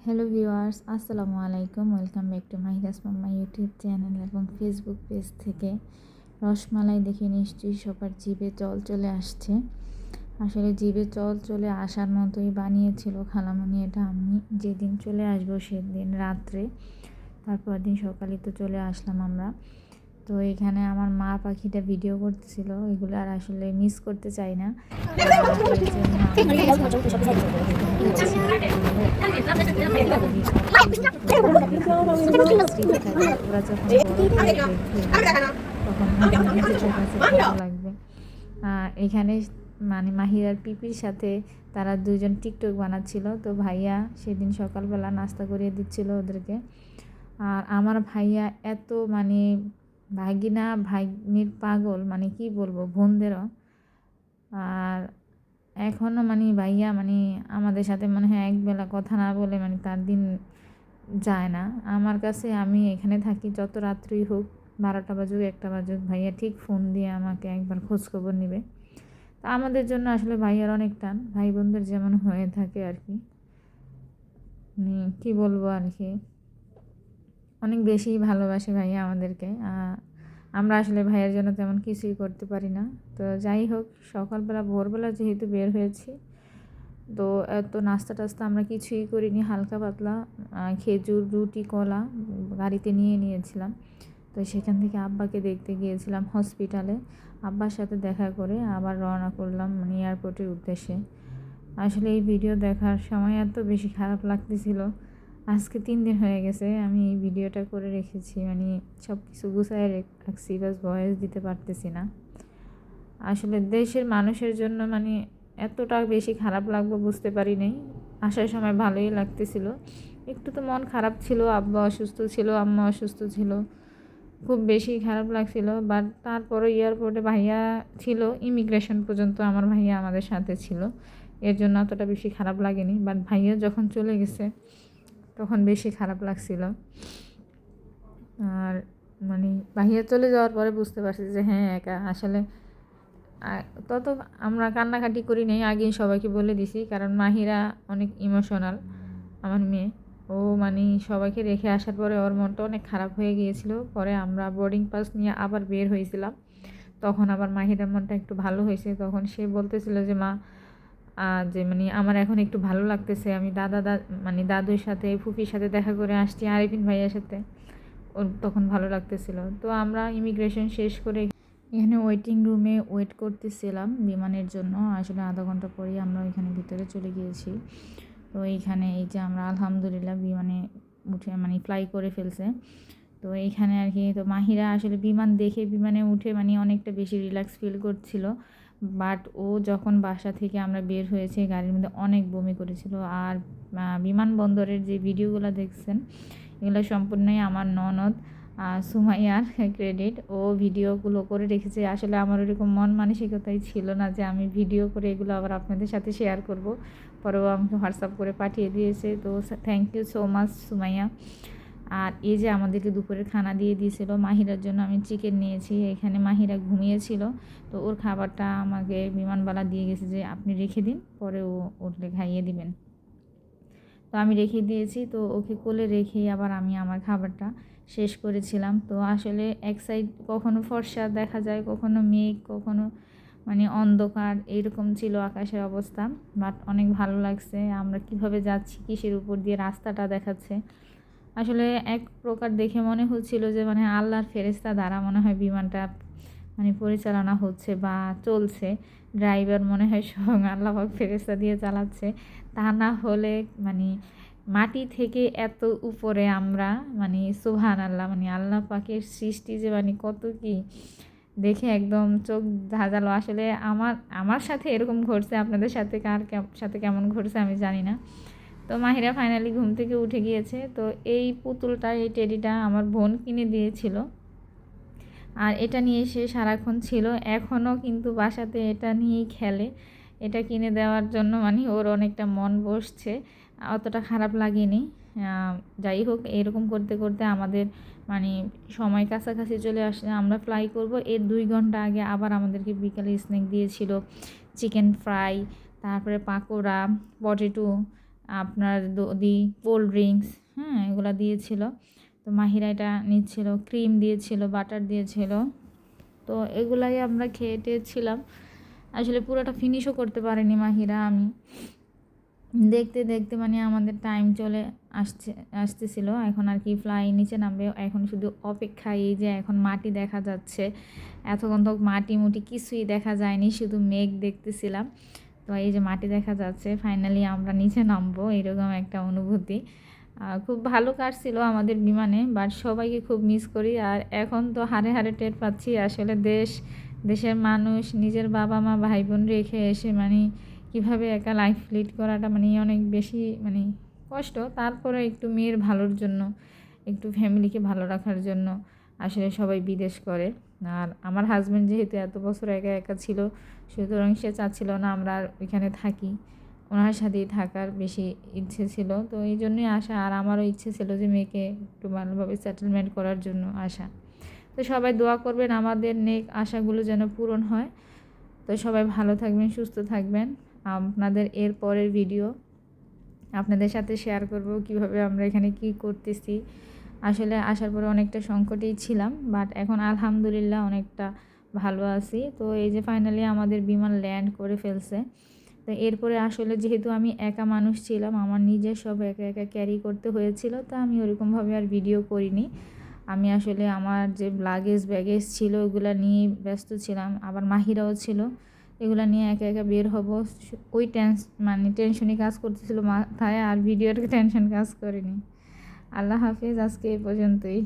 Hello viewers, আসসালামু আলাইকুম। Welcome back to Mahira's mamma YouTube channel এবং ফেসবুক পেজ থেকে। রসমালাই দেখে নিশ্চয়ই সবার জিভে জল চলে আসছে। আসলে জিভে জল চলে আসার মতোই বানিয়েছিল খালামণি এটা। আমি যেদিন চলে আসবো সেদিন রাত্রে, তারপর দিন সকালে তো চলে আসলাম আমরা। তো এখানে আমার মা পাখিটা ভিডিও করতেছিল, এগুলো আর আসলে মিস করতে চাই না। লাগবে এখানে মানে মাহিরার পিপির সাথে তারা দুজন টিকটক বানাচ্ছিল। তো ভাইয়া সেদিন সকালবেলা নাস্তা করিয়ে দিচ্ছিল ওদেরকে। আর আমার ভাইয়া এত মানে ভাগিনা ভাগ্নির পাগল, মানে কি বলবো, বোনদেরও। আর এখনও মানে ভাইয়া মানে আমাদের সাথে মনে হয় একবেলা কথা না বলে মানে তার দিন যায় না। আমার কাছে আমি এখানে থাকি, যত রাত্রি হোক, 12টা বাজুক 1টা বাজুক, ভাইয়া ঠিক ফোন দিয়ে আমাকে একবার খোঁজখবর নেবে। তা আমাদের জন্য আসলে ভাইয়ার অনেক টান, ভাই বোনদের যেমন হয়ে থাকে আর কি। কি বলবো আর কি, অনেক বেশি ভালোবাসে ভাইয়া আমাদেরকে। আমরা আসলে ভাইয়ের জন্য তেমন কিছুই করতে পারি না। তো যাই হোক, সকালবেলা ভোরবেলা যেহেতু বের হয়েছি, তো এত নাস্তা টাস্তা আমরা কিছুই করিনি, হালকা পাতলা খেজুর, রুটি, কলা গাড়িতে নিয়ে নিয়েছিলাম। তো সেখান থেকে আব্বাকে দেখতে গিয়েছিলাম হসপিটালে। আব্বার সাথে দেখা করে আবার রওনা করলাম মানে এয়ারপোর্টের উদ্দেশ্যে। আসলে এই ভিডিও দেখার সময় এত বেশি খারাপ লাগতেছিল। আজকে 3 দিন হয়ে গেছে আমি এই ভিডিওটা করে রেখেছি, মানে সব কিছু গুছায় রাখছি, বাস ভয়েস দিতে পারতেছি না। আসলে দেশের মানুষের জন্য মানে এতটা বেশি খারাপ লাগবে বুঝতে পারি নাই। আসার সময় ভালোই লাগতেছিল, একটু তো মন খারাপ ছিল, আব্বা অসুস্থ ছিল, আম্মা অসুস্থ ছিল, খুব বেশি খারাপ লাগছিল। বাট তারপরে এয়ারপোর্টে ভাইয়া ছিল, ইমিগ্রেশন পর্যন্ত আমার ভাইয়া আমাদের সাথে ছিল, এর জন্য অতটা বেশি খারাপ লাগেনি। বাট ভাইয়া যখন চলে গেছে তখন বেশি খারাপ লাগছিল। আর মানে ভাইয়া চলে যাওয়ার পরে বুঝতে পারছি যে হ্যাঁ, একা আসলে তত আমরা কান্নাকাটি করি নাই, আগেই সবাইকে বলে দিছি, কারণ মাহিরা অনেক ইমোশনাল আমার মেয়ে। ও মানে সবাইকে রেখে আসার পরে ওর মনটা অনেক খারাপ হয়ে গিয়েছিল। পরে আমরা বোর্ডিং পাস নিয়ে আবার বের হয়েছিলাম, তখন আবার মাহিরার মনটা একটু ভালো হয়েছে। তখন সে বলতেছিল যে মা, যে মানে আমার এখন একটু ভালো লাগতেছে, আমি মানে দাদুর সাথে ফুপির সাথে দেখা করে আসছি, আরিফিন ভাইয়ার সাথে, ওর তখন ভালো লাগতেছিল। তো আমরা ইমিগ্রেশন শেষ করে এখানে ওয়েটিং রুমে ওয়েট করতেছিলাম বিমানের জন্য। আসলে আধা ঘন্টা পরেই আমরা ওইখানে ভিতরে চলে গিয়েছি। তো এইখানে এই যে আমরা আলহামদুলিল্লাহ বিমানে উঠে মানে ফ্লাই করে ফেলছে। তো এইখানে আর কি, তো মাহিরা আসলে বিমান দেখে বিমানে উঠে মানে অনেকটা বেশি রিল্যাক্স ফিল করছিল। বাট ও যখন বাসা থেকে আমরা বের হয়েছে গাড়ির মধ্যে অনেক বমি করেছিল। আর বিমানবন্দরের যে ভিডিওগুলো দেখছেন, এগুলো সম্পূর্ণই আমার ননদ সুমাইয়ার ক্রেডিট। ও ভিডিওগুলো করে রেখেছে। আসলে আমার ওরকম মন মানসিকতাই ছিল না যে আমি ভিডিও করে এগুলো আবার আপনাদের সাথে শেয়ার করব। পরেও আমাকে হোয়াটসঅ্যাপ করে পাঠিয়ে দিয়েছে। তো thank you so much Sumaiya. আর এই যে আমাদেরকে দুপুরের খানা দিয়ে দিয়েছিল, মাহিরার জন্য আমি চিকেন নিয়েছি। এখানে মাহিরা ঘুমিয়েছিল, তো ওর খাবারটা আমাকে বিমানবালা দিয়ে গেছে যে আপনি রেখে দিন, পরে ও উঠলে খাইয়ে দিবেন। তো আমি রেখে দিয়েছি। তো ওকে কোলে রেখেই আবার আমি আমার খাবারটা শেষ করেছিলাম। তো আসলে এক সাইড কখনো ফর্সা দেখা যায়, কখনো মেঘ, কখনো মানে অন্ধকার, এইরকম ছিল আকাশের অবস্থা। বাট অনেক ভালো লাগছে। আমরা কিভাবে যাচ্ছি, কিসের উপর দিয়ে রাস্তাটা দেখাচ্ছে, আসলে এক প্রকার দেখে মনে হচ্ছিল যে মানে আল্লাহর ফেরেশতা দ্বারা মনে হয় বিমানটা মানে পরিচালনা হচ্ছে বা চলছে। ড্রাইভার মনে হয় স্বয়ং আল্লাহ পাক ফেরেশতা দিয়ে চালাচ্ছে। তা না হলে মানে মাটি থেকে এত উপরে আমরা মানে সুবহানাল্লাহ, মানে আল্লাহ পাকের সৃষ্টি যে মানে কত কি, দেখে একদম চোখ ধাঁধালো। আসলে আমার আমার সাথে এরকম ঘটছে, আপনাদের সাথে কার সাথে কেমন ঘটছে আমি জানি না। তো মাহিরা ফাইনালি ঘুম থেকে উঠে গিয়েছে। তো এই পুতুলটা, এই টেডিটা আমার বোন কিনে দিয়েছিল, আর এটা নিয়ে সে সারাক্ষণ ছিল। এখনও কিন্তু বাসাতে এটা নিয়েই খেলে। এটা কিনে দেওয়ার জন্য মানে ওর অনেকটা মন বসছে, অতটা খারাপ লাগেনি। যাই হোক, এরকম করতে করতে আমাদের মানে সময় কাছাকাছি চলে আসে। আমরা ফ্লাই করব, এর 2 ঘন্টা আগে আবার আমাদেরকে বিকালে স্ন্যাক দিয়েছিল, চিকেন ফ্রাই, তারপরে পাকোড়া, পটেটো, আপনার দই, কোল্ড ড্রিঙ্কস, হ্যাঁ, এগুলো দিয়েছিল। তো মাহিরা এটা নিচ্ছিল, ক্রিম দিয়েছিল, বাটার দিয়েছিল। তো এগুলাই আমরা খেয়ে টেয়েছিলাম। আসলে পুরোটা ফিনিশও করতে পারিনি মাহিরা আমি। দেখতে দেখতে মানে আমাদের টাইম চলে আসতেছিল। এখন আর কি ফ্লাই নিচে নামবে, এখন শুধু অপেক্ষা। এই যে এখন মাটি দেখা যাচ্ছে, এতক্ষণ তো মাটি মুটি কিছুই দেখা যায়নি, শুধু মেঘ দেখতেছিলাম। তো এই যে মাটি দেখা যাচ্ছে, ফাইনালি আমরা নিচে নামবো, এরকম একটা অনুভূতি। খুব ভালো কাটছিল আমাদের বিমানে, বাট সবাইকে খুব মিস করি। আর এখন তো হাড়ে হাড়ে টের পাচ্ছি আসলে দেশের মানুষ নিজের বাবা মা ভাই বোন রেখে এসে মানে কীভাবে একা লাইফ লিড করাটা মানে অনেক বেশি মানে কষ্ট। তারপরে একটু মেয়ের ভালোর জন্য, একটু ফ্যামিলিকে ভালো রাখার জন্য আসলে সবাই বিদেশ করে। আর আমার হাজব্যান্ড যেহেতু এত বছর একা একা ছিল, সুতরাং সে চাচ্ছিল না আমরা আর ওইখানে থাকি, ওনার সাথেই থাকার বেশি ইচ্ছে ছিল। তো এই জন্যই আসা। আর আমারও ইচ্ছে ছিল যে মেয়েকে একটু ভালোভাবে সেটেলমেন্ট করার জন্য আসা। তো সবাই দোয়া করবেন আমাদের নেক আশাগুলো যেন পূরণ হয়। তো সবাই ভালো থাকবেন, সুস্থ থাকবেন। আপনাদের এর পরের ভিডিও আপনাদের সাথে শেয়ার করব কিভাবে আমরা এখানে কি করতেছি। আসলে আসার পরে অনেকটা সংকটেই ছিলাম, বাট এখন আলহামদুলিল্লাহ অনেকটা ভালো আছি। তো এই যে ফাইনালি আমাদের বিমান ল্যান্ড করে ফেলছে। তো এরপরে আসলে যেহেতু আমি একা মানুষ ছিলাম, আমার নিজের সব একা একা ক্যারি করতে হয়েছিল, তো আমি ওরকমভাবে আর ভিডিও করিনি। আমি আসলে আমার যে ব্যাগেজ ছিল ওগুলো নিয়ে ব্যস্ত ছিলাম, আবার মাহিরাও ছিল, এগুলো নিয়ে একা একা বের হব, ওই মানে টেনশনই কাজ করতেছিল মাথায়, আর ভিডিওর টেনশন কাজ করেনি। আল্লাহ হাফিজ, আজকে এই পর্যন্তই।